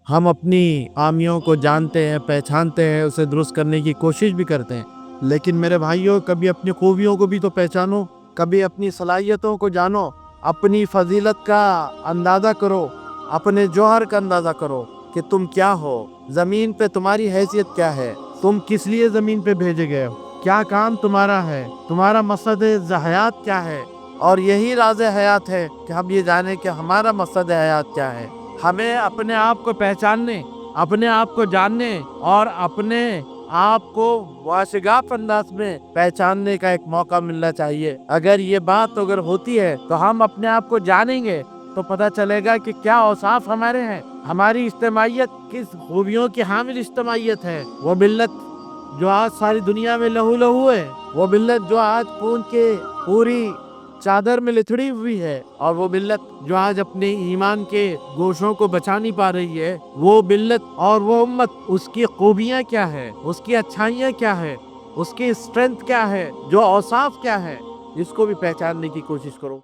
ہم اپنی خامیوں کو جانتے ہیں، پہچانتے ہیں، اسے درست کرنے کی کوشش بھی کرتے ہیں، لیکن میرے بھائیوں کبھی اپنی خوبیوں کو بھی تو پہچانو، کبھی اپنی صلاحیتوں کو جانو، اپنی فضیلت کا اندازہ کرو، اپنے جوہر کا اندازہ کرو کہ تم کیا ہو، زمین پہ تمہاری حیثیت کیا ہے، تم کس لیے زمین پہ بھیجے گئے ہو، کیا کام تمہارا ہے، تمہارا مقصد حیات کیا ہے۔ اور یہی راز حیات ہے کہ ہم یہ جانیں کہ ہمارا مقصد حیات کیا ہے۔ ہمیں اپنے آپ کو پہچاننے، اپنے آپ کو جاننے اور اپنے آپ کو واشگاف انداز میں پہچاننے کا ایک موقع ملنا چاہیے۔ اگر یہ بات ہوتی ہے تو ہم اپنے آپ کو جانیں گے تو پتہ چلے گا کہ کیا اوصاف ہمارے ہیں، ہماری اجتماعیت کس خوبیوں کی حامل اجتماعیت ہے۔ وہ ملت جو آج ساری دنیا میں لہو لہو ہے، وہ ملت جو آج خون کے پوری چادر میں لتھڑی ہوئی ہے، اور وہ ملت جو آج اپنے ایمان کے گوشوں کو بچا نہیں پا رہی ہے، وہ ملت اور وہ امت، اس کی خوبیاں کیا ہے، اس کی اچھائیاں کیا ہے، اس کی اسٹرینتھ کیا ہے، جو اوصاف کیا ہے، اس کو بھی پہچاننے کی کوشش کرو۔